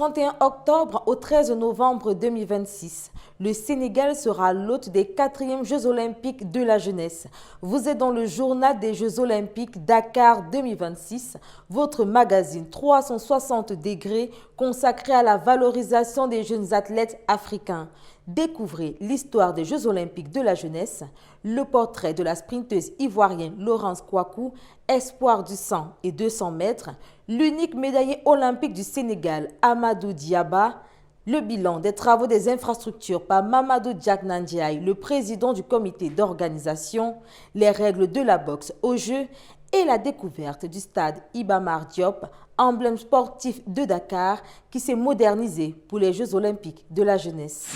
31 octobre au 13 novembre 2026, le Sénégal sera l'hôte des 4e Jeux olympiques de la jeunesse. Vous êtes dans le journal des Jeux olympiques Dakar 2026, votre magazine 360 degrés consacré à la valorisation des jeunes athlètes africains. Découvrez l'histoire des Jeux olympiques de la jeunesse, le portrait de la sprinteuse ivoirienne Laurence Kouakou, espoir du 100 et 200 mètres, l'unique médaillé olympique du Sénégal, Amadou Diaba, le bilan des travaux des infrastructures par Mamadou Diak Nandiaye, le président du comité d'organisation, les règles de la boxe aux Jeux et la découverte du stade Iba Mar Diop, emblème sportif de Dakar qui s'est modernisé pour les Jeux olympiques de la jeunesse.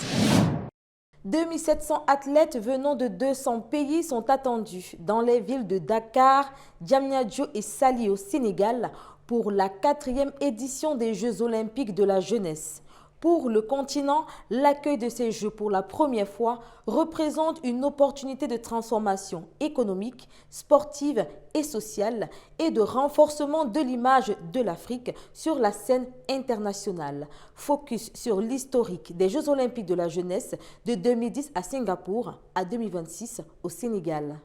2700 athlètes venant de 200 pays sont attendus dans les villes de Dakar, Diamniadio et Saly au Sénégal pour la 4e édition des Jeux olympiques de la jeunesse. Pour le continent, l'accueil de ces Jeux pour la première fois représente une opportunité de transformation économique, sportive et sociale et de renforcement de l'image de l'Afrique sur la scène internationale. Focus sur l'historique des Jeux olympiques de la jeunesse de 2010 à Singapour à 2026 au Sénégal.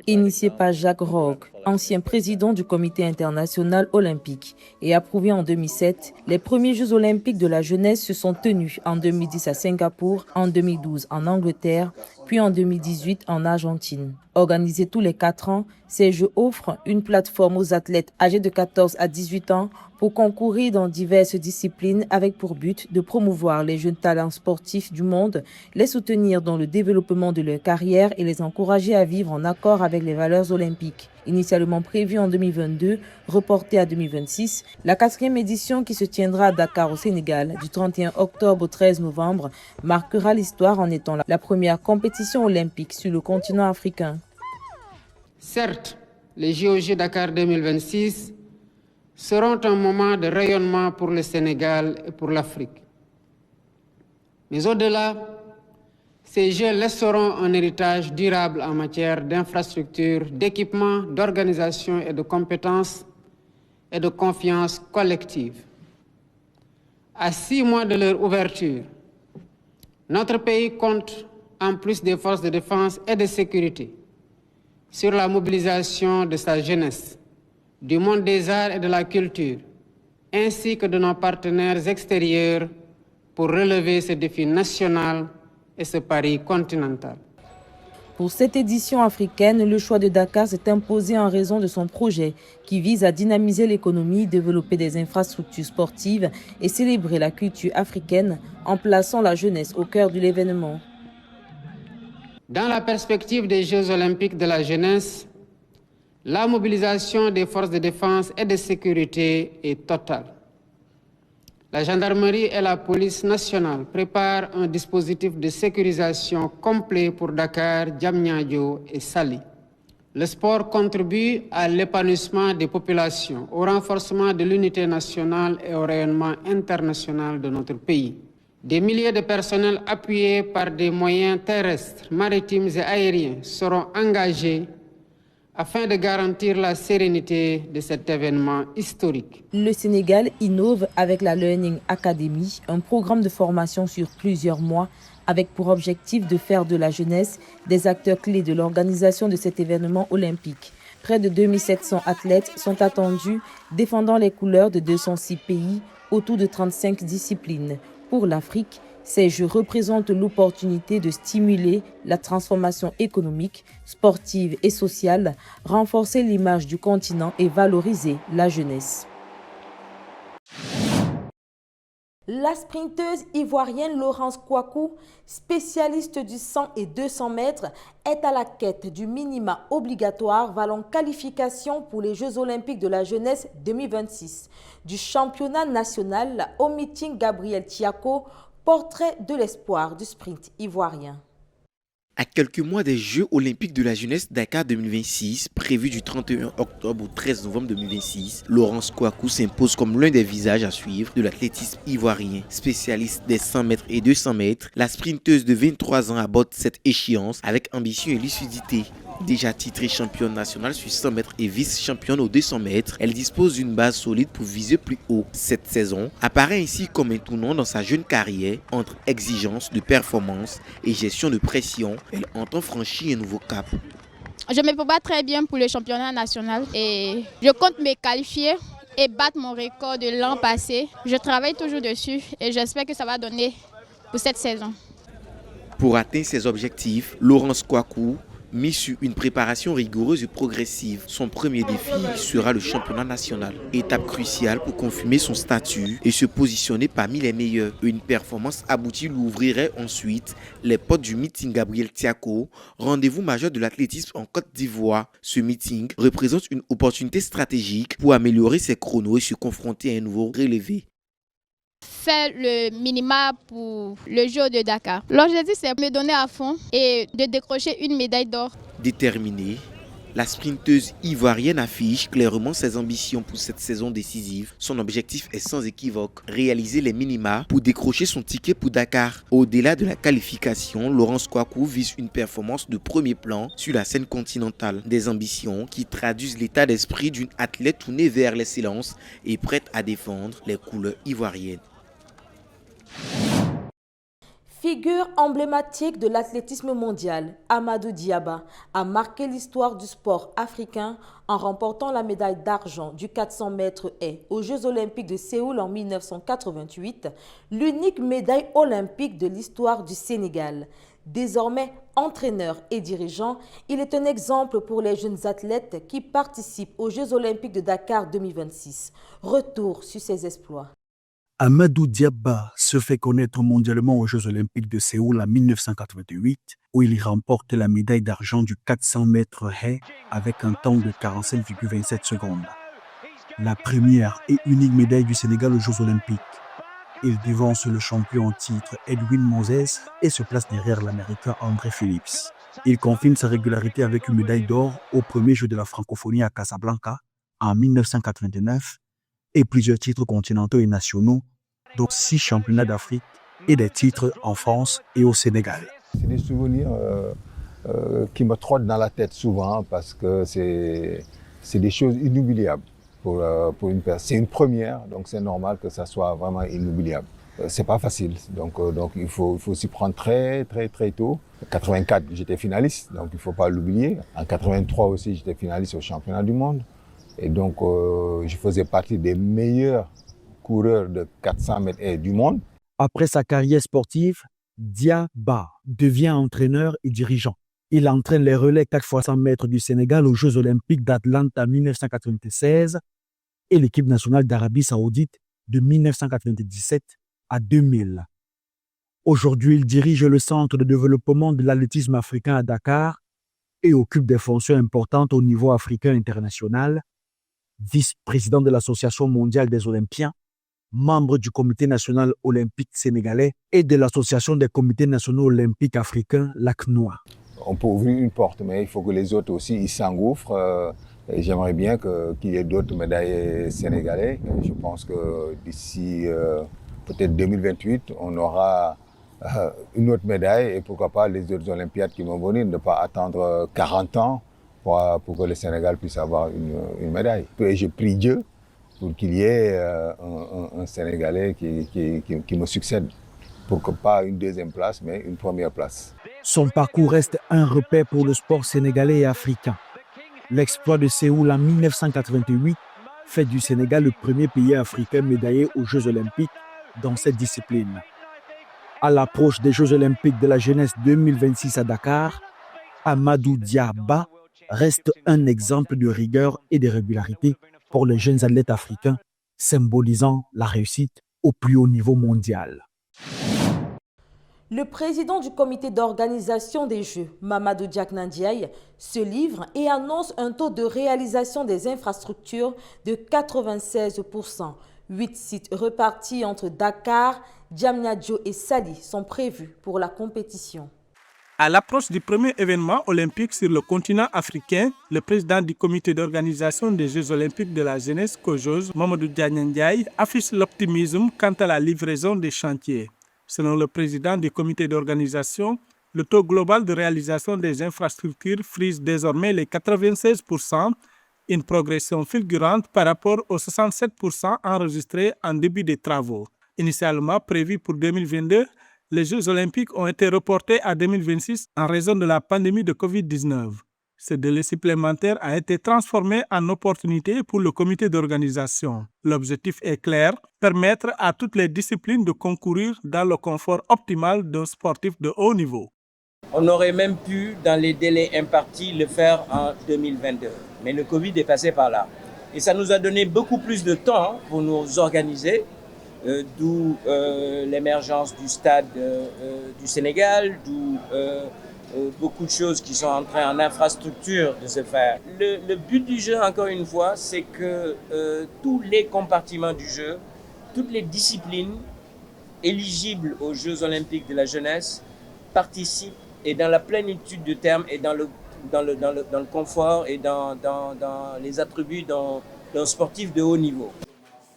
Initié par Jacques Rogge, ancien président du Comité international olympique, et approuvé en 2007, les premiers Jeux olympiques de la jeunesse se sont tenus en 2010 à Singapour, en 2012 en Angleterre, puis en 2018 en Argentine. Organisés tous les 4 ans, ces Jeux offrent une plateforme aux athlètes âgés de 14 à 18 ans pour concourir dans diverses disciplines avec pour but de promouvoir les jeunes talents sportifs du monde, les soutenir dans le développement de leur carrière et les encourager à vivre en accord avec les valeurs olympiques. Initialement prévue en 2022, reportée à 2026, la 4e édition qui se tiendra à Dakar au Sénégal du 31 octobre au 13 novembre marquera l'histoire en étant la première compétition olympique sur le continent africain. Certes, les JOJ Dakar 2026 seront un moment de rayonnement pour le Sénégal et pour l'Afrique. Mais au-delà, ces Jeux laisseront un héritage durable en matière d'infrastructures, d'équipements, d'organisation et de compétences et de confiance collective. À 6 mois de leur ouverture, notre pays compte, en plus des forces de défense et de sécurité, sur la mobilisation de sa jeunesse, du monde des arts et de la culture, ainsi que de nos partenaires extérieurs pour relever ce défi national et ce pari continental. Pour cette édition africaine, le choix de Dakar s'est imposé en raison de son projet qui vise à dynamiser l'économie, développer des infrastructures sportives et célébrer la culture africaine en plaçant la jeunesse au cœur de l'événement. Dans la perspective des Jeux olympiques de la jeunesse, la mobilisation des forces de défense et de sécurité est totale. La gendarmerie et la police nationale préparent un dispositif de sécurisation complet pour Dakar, Diamniadio et Saly. Le sport contribue à l'épanouissement des populations, au renforcement de l'unité nationale et au rayonnement international de notre pays. Des milliers de personnels appuyés par des moyens terrestres, maritimes et aériens seront engagés afin de garantir la sérénité de cet événement historique. Le Sénégal innove avec la Learning Academy, un programme de formation sur plusieurs mois avec pour objectif de faire de la jeunesse des acteurs clés de l'organisation de cet événement olympique. Près de 2700 athlètes sont attendus, défendant les couleurs de 206 pays autour de 35 disciplines. Pour l'Afrique, ces Jeux représentent l'opportunité de stimuler la transformation économique, sportive et sociale, renforcer l'image du continent et valoriser la jeunesse. La sprinteuse ivoirienne Laurence Kouakou, spécialiste du 100 et 200 mètres, est à la quête du minima obligatoire valant qualification pour les Jeux olympiques de la jeunesse 2026. Du championnat national au meeting Gabriel Tiako, portrait de l'espoir du sprint ivoirien. À quelques mois des Jeux olympiques de la jeunesse Dakar 2026, prévus du 31 octobre au 13 novembre 2026, Laurence Kouakou s'impose comme l'un des visages à suivre de l'athlétisme ivoirien. Spécialiste des 100 mètres et 200 mètres, la sprinteuse de 23 ans aborde cette échéance avec ambition et lucidité. Déjà titrée championne nationale sur 100 mètres et vice-championne aux 200 mètres, elle dispose d'une base solide pour viser plus haut. Cette saison apparaît ainsi comme un tournant dans sa jeune carrière. Entre exigence de performance et gestion de pression, elle entend franchir un nouveau cap. Je me prépare très bien pour le championnat national et je compte me qualifier et battre mon record de l'an passé. Je travaille toujours dessus et j'espère que ça va donner pour cette saison. Pour atteindre ses objectifs, Laurence Kouakou mise sur une préparation rigoureuse et progressive. Son premier défi sera le championnat national. Étape cruciale pour confirmer son statut et se positionner parmi les meilleurs. Une performance aboutie lui ouvrirait ensuite les portes du meeting Gabriel Tiako, rendez-vous majeur de l'athlétisme en Côte d'Ivoire. Ce meeting représente une opportunité stratégique pour améliorer ses chronos et se confronter à un nouveau relevé. Faire le minima pour le Jeux de Dakar. L'objectif, c'est de me donner à fond et de décrocher une médaille d'or. Déterminée, la sprinteuse ivoirienne affiche clairement ses ambitions pour cette saison décisive. Son objectif est sans équivoque, réaliser les minima pour décrocher son ticket pour Dakar. Au-delà de la qualification, Laurence Kouakou vise une performance de premier plan sur la scène continentale. Des ambitions qui traduisent l'état d'esprit d'une athlète tournée vers l'excellence et prête à défendre les couleurs ivoiriennes. Figure emblématique de l'athlétisme mondial, Amadou Diaba a marqué l'histoire du sport africain en remportant la médaille d'argent du 400 mètres haies aux Jeux olympiques de Séoul en 1988, l'unique médaille olympique de l'histoire du Sénégal. Désormais entraîneur et dirigeant, il est un exemple pour les jeunes athlètes qui participent aux Jeux olympiques de Dakar 2026. Retour sur ses exploits. Amadou Diaba se fait connaître mondialement aux Jeux olympiques de Séoul en 1988, où il remporte la médaille d'argent du 400 mètres haies avec un temps de 47,27 secondes. La première et unique médaille du Sénégal aux Jeux olympiques. Il devance le champion en titre Edwin Moses et se place derrière l'Américain André Phillips. Il confirme sa régularité avec une médaille d'or au premier Jeu de la francophonie à Casablanca en 1989 et plusieurs titres continentaux et nationaux, dont 6 championnats d'Afrique et des titres en France et au Sénégal. C'est des souvenirs qui me trottent dans la tête souvent parce que c'est des choses inoubliables pour une personne. C'est une première, donc c'est normal que ça soit vraiment inoubliable. C'est pas facile, donc il faut s'y prendre très tôt. En 84, j'étais finaliste, donc il faut pas l'oublier. En 83 aussi, j'étais finaliste au championnat du monde. Et donc, je faisais partie des meilleurs coureurs de 400 mètres haies du monde. Après sa carrière sportive, Diaba devient entraîneur et dirigeant. Il entraîne les relais 4 x 100 mètres du Sénégal aux Jeux olympiques d'Atlanta 1996 et l'équipe nationale d'Arabie Saoudite de 1997 à 2000. Aujourd'hui, il dirige le centre de développement de l'athlétisme africain à Dakar et occupe des fonctions importantes au niveau africain international, vice-président de l'Association mondiale des Olympiens, membre du Comité national olympique sénégalais et de l'Association des comités nationaux olympiques africains, l'ACNOA. On peut ouvrir une porte, mais il faut que les autres aussi ils s'engouffrent. Et j'aimerais bien qu'il y ait d'autres médaillés sénégalais. Je pense que d'ici peut-être 2028, on aura une autre médaille et pourquoi pas les autres Olympiades qui vont venir, ne pas attendre 40 ans pour que le Sénégal puisse avoir une médaille. Et je prie Dieu pour qu'il y ait un Sénégalais qui me succède, pour que pas une deuxième place, mais une première place. Son parcours reste un repère pour le sport sénégalais et africain. L'exploit de Séoul en 1988 fait du Sénégal le premier pays africain médaillé aux Jeux olympiques dans cette discipline. À l'approche des Jeux olympiques de la jeunesse 2026 à Dakar, Amadou Diaba reste un exemple de rigueur et de régularité pour les jeunes athlètes africains, symbolisant la réussite au plus haut niveau mondial. Le président du comité d'organisation des Jeux, Mamadou Diakna Ndiaye, se livre et annonce un taux de réalisation des infrastructures de 96%. 8 sites repartis entre Dakar, Diamniadio et Saly sont prévus pour la compétition. À l'approche du premier événement olympique sur le continent africain, le président du comité d'organisation des Jeux olympiques de la jeunesse COJOJ, Mamadou Diakna Ndiaye, affiche l'optimisme quant à la livraison des chantiers. Selon le président du comité d'organisation, Le taux global de réalisation des infrastructures frise désormais les 96%, une progression fulgurante par rapport aux 67% enregistrés en début des travaux. Initialement prévus pour 2022, les Jeux olympiques ont été reportés à 2026 en raison de la pandémie de Covid-19. Ce délai supplémentaire a été transformé en opportunité pour le comité d'organisation. L'objectif est clair, permettre à toutes les disciplines de concourir dans le confort optimal d'un sportif de haut niveau. On aurait même pu, dans les délais impartis, le faire en 2022. Mais le Covid est passé par là. Et ça nous a donné beaucoup plus de temps pour nous organiser, d'où l'émergence du stade du Sénégal, d'où beaucoup de choses qui sont en train en infrastructure de se faire. Le but du jeu, encore une fois, c'est que tous les compartiments du jeu, toutes les disciplines éligibles aux Jeux olympiques de la jeunesse participent et dans la plénitude du terme et dans le confort et dans les attributs d'un sportif de haut niveau.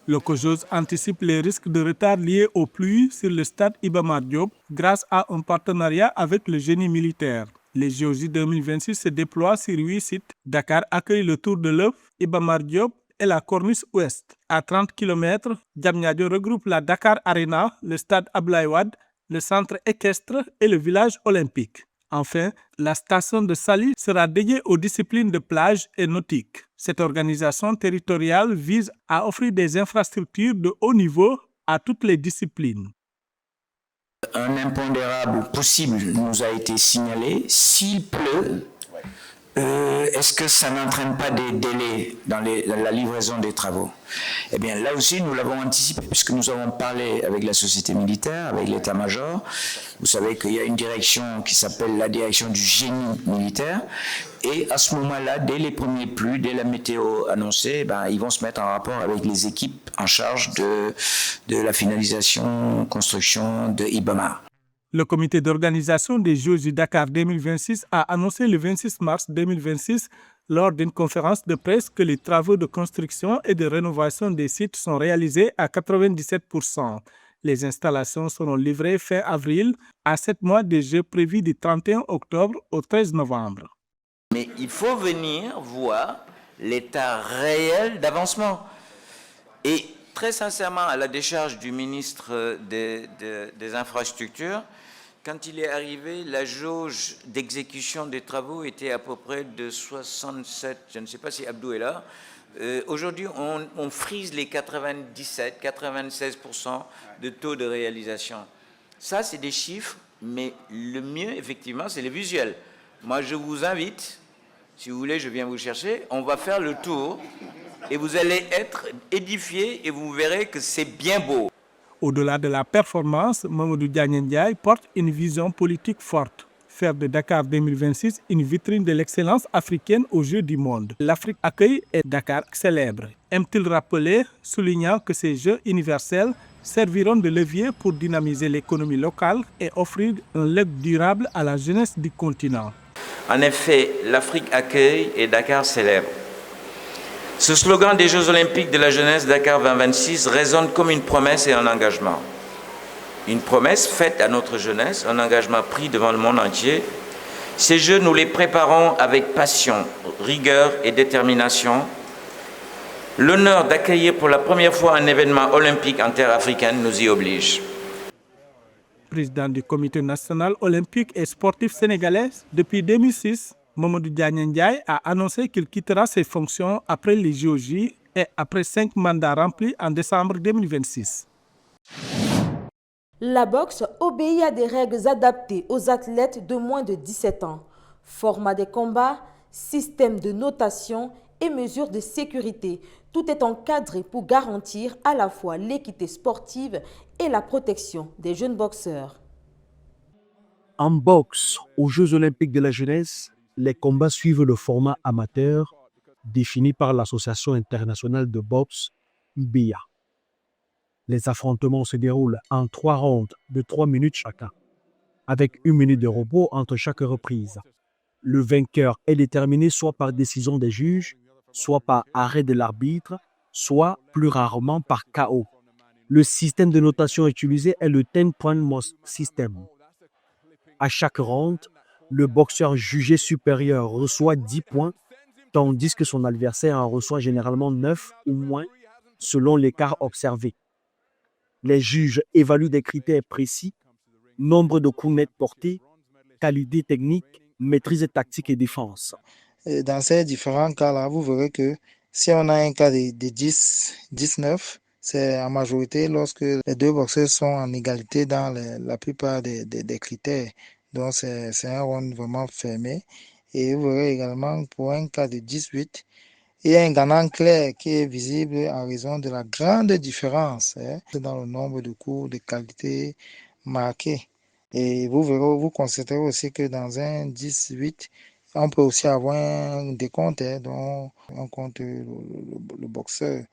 Le COJOS anticipe les risques de retard liés aux pluies sur le stade Iba Mar Diop grâce à un partenariat avec le génie militaire. Les JOJ 2026 se déploient sur 8 sites. Dakar accueille le Tour de l'œuf, Iba Mar Diop et la Corniche Ouest. À 30 km, Diamniadio regroupe la Dakar Arena, le stade Abdoulaye Wade, le centre équestre et le village olympique. Enfin, la station de Saly sera dédiée aux disciplines de plage et nautique. Cette organisation territoriale vise à offrir des infrastructures de haut niveau à toutes les disciplines. Un impondérable possible nous a été signalé. S'il pleut, est-ce que ça n'entraîne pas des délais dans la livraison des travaux? Eh bien, là aussi, nous l'avons anticipé, puisque nous avons parlé avec la société militaire, avec l'état-major. Vous savez qu'il y a une direction qui s'appelle la direction du génie militaire. Et à ce moment-là, dès les premiers pluies, dès la météo annoncée, ils vont se mettre en rapport avec les équipes en charge de la finalisation, construction de Iba Mar. Le comité d'organisation des Jeux du Dakar 2026 a annoncé le 26 mars 2026 lors d'une conférence de presse que les travaux de construction et de rénovation des sites sont réalisés à 97%. Les installations seront livrées fin avril, à 7 mois des Jeux prévus du 31 octobre au 13 novembre. Mais il faut venir voir l'état réel d'avancement. Et très sincèrement, à la décharge du ministre des Infrastructures, quand il est arrivé, la jauge d'exécution des travaux était à peu près de 67, je ne sais pas si Abdou est là. Aujourd'hui, on frise les 97-96% de taux de réalisation. Ça, c'est des chiffres, mais le mieux, effectivement, c'est les visuels. Moi, je vous invite, si vous voulez, je viens vous chercher, on va faire le tour et vous allez être édifiés et vous verrez que c'est bien beau. Au-delà de la performance, Mamadou Diagne porte une vision politique forte. Faire de Dakar 2026 une vitrine de l'excellence africaine aux Jeux du monde. L'Afrique accueille et Dakar célèbre. Aime-t-il rappeler, soulignant que ces Jeux universels serviront de levier pour dynamiser l'économie locale et offrir un legs durable à la jeunesse du continent. En effet, l'Afrique accueille et Dakar célèbre. Ce slogan des Jeux olympiques de la jeunesse Dakar 2026 résonne comme une promesse et un engagement. Une promesse faite à notre jeunesse, un engagement pris devant le monde entier. Ces Jeux, nous les préparons avec passion, rigueur et détermination. L'honneur d'accueillir pour la première fois un événement olympique en terre africaine nous y oblige. Président du Comité national olympique et sportif sénégalais, depuis 2006, Mamadou Diagne Ndiaye a annoncé qu'il quittera ses fonctions après les JOJ et après 5 mandats remplis en décembre 2026. La boxe obéit à des règles adaptées aux athlètes de moins de 17 ans. Format des combats, système de notation et mesures de sécurité. Tout est encadré pour garantir à la fois l'équité sportive et la protection des jeunes boxeurs. En boxe, aux Jeux olympiques de la jeunesse, les combats suivent le format amateur défini par l'Association internationale de boxe, IBIA. Les affrontements se déroulent en 3 rounds de 3 minutes chacun, avec 1 minute de repos entre chaque reprise. Le vainqueur est déterminé soit par décision des juges, soit par arrêt de l'arbitre, soit plus rarement par KO. Le système de notation utilisé est le 10-point most system. À chaque round, le boxeur jugé supérieur reçoit 10 points, tandis que son adversaire en reçoit généralement 9 ou moins selon l'écart observé. Les juges évaluent des critères précis, nombre de coups nets portés, qualité technique, maîtrise tactique et défense. Dans ces différents cas-là, vous verrez que si on a un cas de 10-9, c'est en majorité lorsque les deux boxeurs sont en égalité dans la plupart des critères. Donc, c'est un round vraiment fermé. Et vous verrez également pour un cas de 18, il y a un gagnant clair qui est visible en raison de la grande différence dans le nombre de coups de qualité marqués. Et vous constaterez aussi que dans un 18, on peut aussi avoir un décompte, dont on compte le boxeur.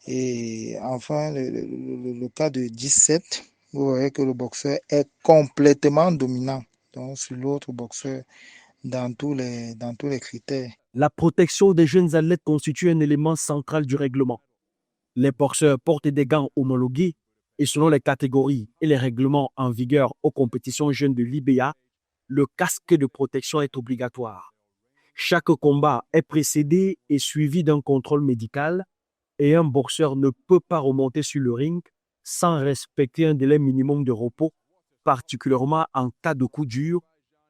Et enfin, le cas de 17, vous verrez que le boxeur est complètement dominant donc, sur l'autre boxeur dans tous les critères. La protection des jeunes athlètes constitue un élément central du règlement. Les boxeurs portent des gants homologués et selon les catégories et les règlements en vigueur aux compétitions jeunes de l'IBA, le casque de protection est obligatoire. Chaque combat est précédé et suivi d'un contrôle médical et un boxeur ne peut pas remonter sur le ring sans respecter un délai minimum de repos, particulièrement en cas de coup dur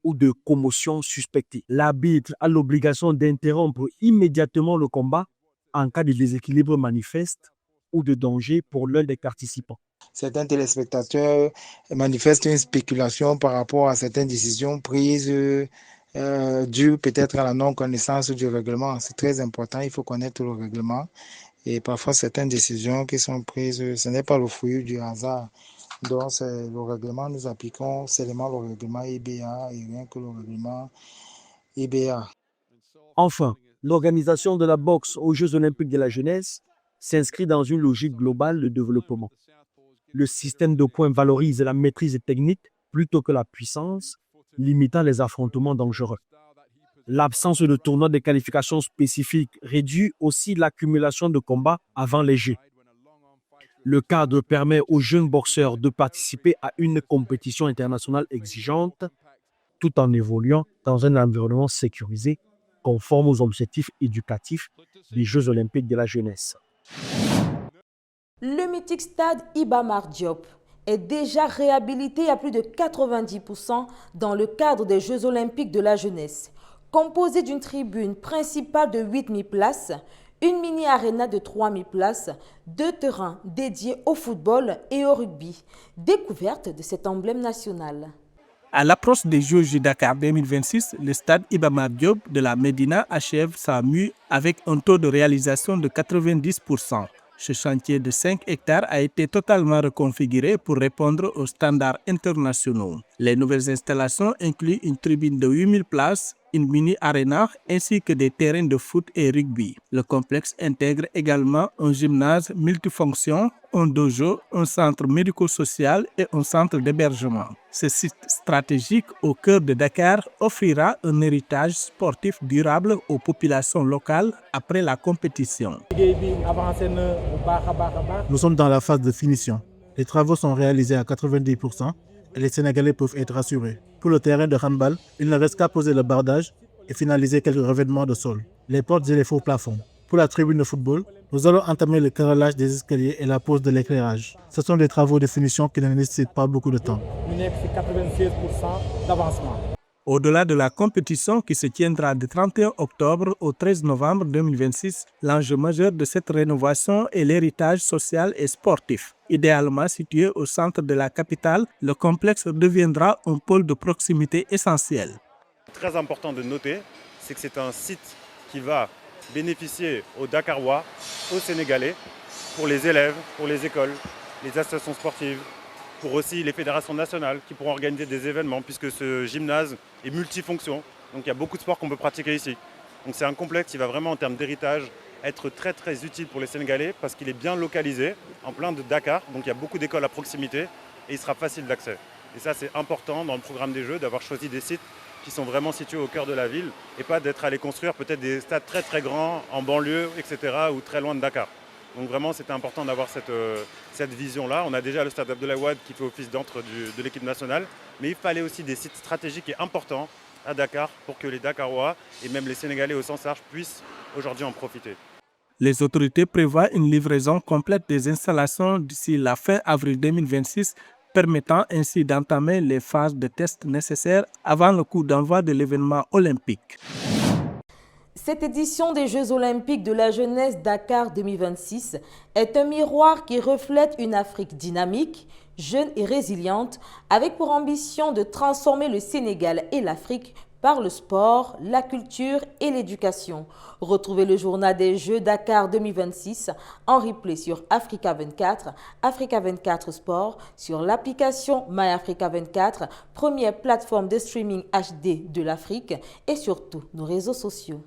ou de commotion suspectée. L'arbitre a l'obligation d'interrompre immédiatement le combat en cas de déséquilibre manifeste ou de danger pour l'un des participants. Certains téléspectateurs manifestent une spéculation par rapport à certaines décisions prises dues peut-être à la non-connaissance du règlement. C'est très important, il faut connaître le règlement. Et parfois, certaines décisions qui sont prises, ce n'est pas le fruit du hasard. Donc, c'est le règlement, nous appliquons seulement le règlement IBA et rien que le règlement IBA. Enfin, l'organisation de la boxe aux Jeux olympiques de la jeunesse s'inscrit dans une logique globale de développement. Le système de points valorise la maîtrise technique plutôt que la puissance, limitant les affrontements dangereux. L'absence de tournois de qualification spécifiques réduit aussi l'accumulation de combats avant les Jeux. Le cadre permet aux jeunes boxeurs de participer à une compétition internationale exigeante tout en évoluant dans un environnement sécurisé conforme aux objectifs éducatifs des Jeux olympiques de la jeunesse. Le mythique stade Iba Mar Diop est déjà réhabilité à plus de 90% dans le cadre des Jeux olympiques de la jeunesse. Composé d'une tribune principale de 8000 places, une mini-arena de 3000 places, 2 terrains dédiés au football et au rugby. Découverte de cet emblème national. À l'approche des Jeux Dakar 2026, le stade Iba Mar Diop de la Médina achève sa mue avec un taux de réalisation de 90%. Ce chantier de 5 hectares a été totalement reconfiguré pour répondre aux standards internationaux. Les nouvelles installations incluent une tribune de 8000 places, une mini-arena ainsi que des terrains de foot et rugby. Le complexe intègre également un gymnase multifonction, un dojo, un centre médico-social et un centre d'hébergement. Ce site stratégique au cœur de Dakar offrira un héritage sportif durable aux populations locales après la compétition. Nous sommes dans la phase de finition. Les travaux sont réalisés à 90% et les Sénégalais peuvent être rassurés. Pour le terrain de handball, il ne reste qu'à poser le bardage et finaliser quelques revêtements de sol, les portes et les faux plafonds. Pour la tribune de football, nous allons entamer le carrelage des escaliers et la pose de l'éclairage. Ce sont des travaux de finition qui ne nécessitent pas beaucoup de temps. 96% d'avancement. Au-delà de la compétition qui se tiendra du 31 octobre au 13 novembre 2026, l'enjeu majeur de cette rénovation est l'héritage social et sportif. Idéalement situé au centre de la capitale, le complexe deviendra un pôle de proximité essentiel. Très important de noter, c'est que c'est un site qui va bénéficier aux Dakarois, aux Sénégalais, pour les élèves, pour les écoles, les associations sportives, pour aussi les fédérations nationales qui pourront organiser des événements puisque ce gymnase est multifonction. Donc il y a beaucoup de sports qu'on peut pratiquer ici. Donc c'est un complexe qui va vraiment en termes d'héritage être très très utile pour les Sénégalais parce qu'il est bien localisé en plein de Dakar. Donc il y a beaucoup d'écoles à proximité et il sera facile d'accès. Et ça c'est important dans le programme des Jeux d'avoir choisi des sites qui sont vraiment situés au cœur de la ville et pas d'être allé construire peut-être des stades très très grands en banlieue, etc. ou très loin de Dakar. Donc vraiment, c'était important d'avoir cette vision-là. On a déjà le stade Abdoulaye Wade qui fait office d'antre de l'équipe nationale, mais il fallait aussi des sites stratégiques et importants à Dakar pour que les Dakarois et même les Sénégalais au sens large puissent aujourd'hui en profiter. Les autorités prévoient une livraison complète des installations d'ici la fin avril 2026, permettant ainsi d'entamer les phases de tests nécessaires avant le coup d'envoi de l'événement olympique. Cette édition des Jeux olympiques de la jeunesse Dakar 2026 est un miroir qui reflète une Afrique dynamique, jeune et résiliente, avec pour ambition de transformer le Sénégal et l'Afrique par le sport, la culture et l'éducation. Retrouvez le journal des Jeux Dakar 2026 en replay sur Africa 24, Africa 24 Sport, sur l'application MyAfrica 24, première plateforme de streaming HD de l'Afrique et sur tous nos réseaux sociaux.